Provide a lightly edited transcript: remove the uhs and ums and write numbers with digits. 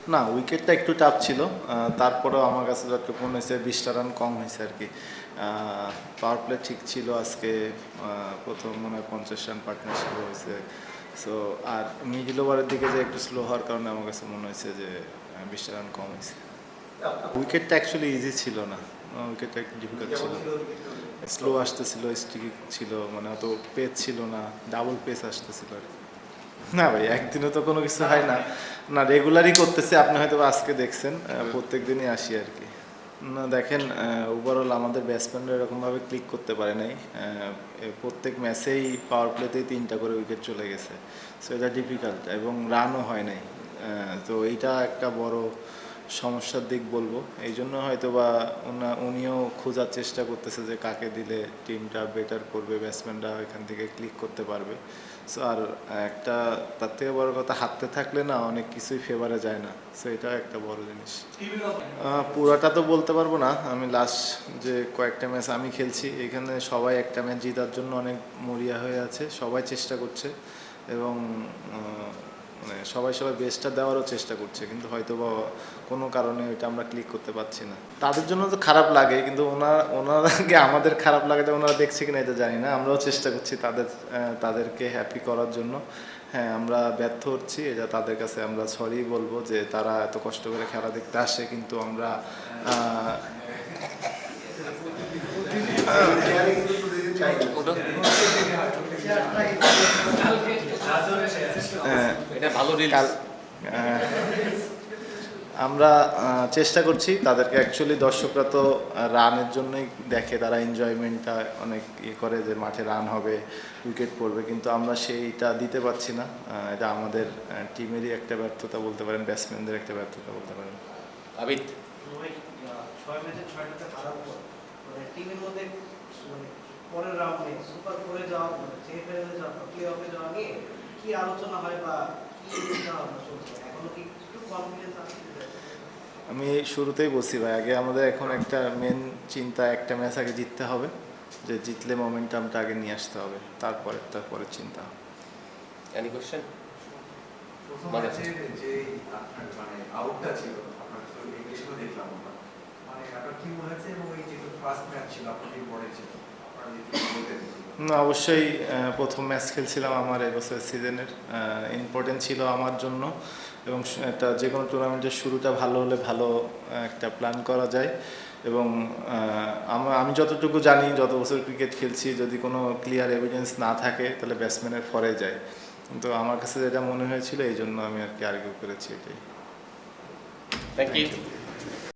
না, উইকেটটা একটু টাফ ছিল। তারপরেও আমার কাছে যতটুকু মনে হয়েছে 20টা রান কম হয়েছে আরকি। পাওয়ার প্লে ঠিক ছিল আজকে। প্রথম মনে হয় 50 রান পার্টনারশিপ হয়েছে। সো আর মিডল ওভারের দিকে যে একটু স্লো হওয়ার কারণে আমার কাছে মনে হয়েছে যে 20টা রান কম হয়েছে। উইকেটটা অ্যাকচুয়ালি ইজি ছিল না। উইকেটটা একটু ডিফিকাল্ট ছিল। স্লো আসতেছিল, স্টিকি ছিল, মানে অত পেস ছিল না, ডাবল পেস আসতেছিল আর কি। না ভাই, একদিনে তো কোনো কিছু হয় না। না, রেগুলারই করতেছে, আপনি হয়তো আজকে দেখছেন। প্রত্যেক দিনই আসি আর কি। না দেখেন, ওভারঅল আমাদের ব্যাটসম্যানরা এরকমভাবে ক্লিক করতে পারে নাই। প্রত্যেক ম্যাচেই পাওয়ার প্লেতেই 3টা করে উইকেট চলে গেছে। সো এটা ডিফিকাল্ট এবং রানও হয় নাই। তো এইটা একটা বড় সমস্যার দিক বলবো। এই জন্য হয়তো বা উনিও খোঁজার চেষ্টা করতেছে যে কাকে দিলে টিমটা বেটার করবে, ব্যাটসম্যানরা এখান থেকে ক্লিক করতে পারবে। সো আর একটা তার থেকে বড় কথা, হারতে থাকলে না অনেক কিছুই ফেভারে যায় না। সো এটা একটা বড় জিনিস। পুরাটা তো বলতে পারবো না। আমি লাস্ট যে কয়েকটা ম্যাচ আমি খেলছি, এখানে সবাই একটা ম্যাচ জেতার জন্য অনেক মরিয়া হয়ে আছে, সবাই চেষ্টা করছে এবং মানে সবাই বেস্টটা দেওয়ারও চেষ্টা করছে, কিন্তু হয়তো বা কোনো কারণে ওইটা আমরা ক্লিক করতে পারছি না। তাদের জন্য তো খারাপ লাগে, কিন্তু ওনারাকে আমাদের খারাপ লাগাটা ওনারা দেখছে কিনা এটা জানি না। আমরাও চেষ্টা করছি তাদেরকে হ্যাপি করার জন্য। হ্যাঁ, আমরা ব্যর্থ হচ্ছি, এটা তাদের কাছে আমরা সরি বলবো যে তারা এত কষ্ট করে খেলা দেখতে আসে, কিন্তু আমরা আমরা চেষ্টা করছি তাদেরকে। অ্যাকচুয়ালি দর্শকরা তো রানের জন্যই দেখে, তারা এনজয়মেন্টটা অনেক করে যে মাঠে রান হবে, উইকেট পড়বে, কিন্তু আমরা সেইটা দিতে পারছি না। এটা আমাদের টিমেরই একটা ব্যর্থতা বলতে পারেন, ব্যাটসম্যানদের একটা ব্যর্থতা বলতে পারেন। আবিদ, 6 ম্যাচে 6টাতে হারার পর মানে টিমের মধ্যে মানে পরের রাউন্ডে সুপার 4-এ যাওয়া, মানে সেমিফাইনালে যাওয়া, প্লে অফে যাওয়া নিয়ে কি আলোচনা হয় বা কি চিন্তা ভাবনা চলছে? এখনো কি একটু কনফিডেন্স আছে? আমি শুরুতেই বলছি ভাই, আগে আমাদের এখন একটা মেন চিন্তা, একটা ম্যাচ আগে জিততে হবে, যে জিতলে মোমেন্টামটা আগে নিয়ে আসতে হবে, তারপরে চিন্তা। Any question? প্রথম ম্যাচে যে আপনার মানে আউটটা ছিল, আপনার তো ইংলিশও দেখলাম আমরা, মানে আপনার কি মনে হচ্ছে? এবং এই যে ফার্স্ট ম্যাচ ছিল আপনাদের পরে ছিল, আপনারা যদি বলতেন। অবশ্যই প্রথম ম্যাচ খেলছিলাম আমার এবছরের সিজনের, ইম্পর্টেন্ট ছিল আমার জন্য, এবং একটা যে কোনো টুর্নামেন্টের শুরুটা ভালো হলে ভালো একটা প্ল্যান করা যায়। এবং আমি যতটুকু জানি, যত বছর ক্রিকেট খেলছি, যদি কোনো ক্লিয়ার এভিডেন্স না থাকে তাহলে ব্যাটসম্যানের ফরে যায়। কিন্তু আমার কাছে যেটা মনে হয়েছিল, এই জন্য আমি আর কি আর্গিউ করেছি এটাই। Thank you.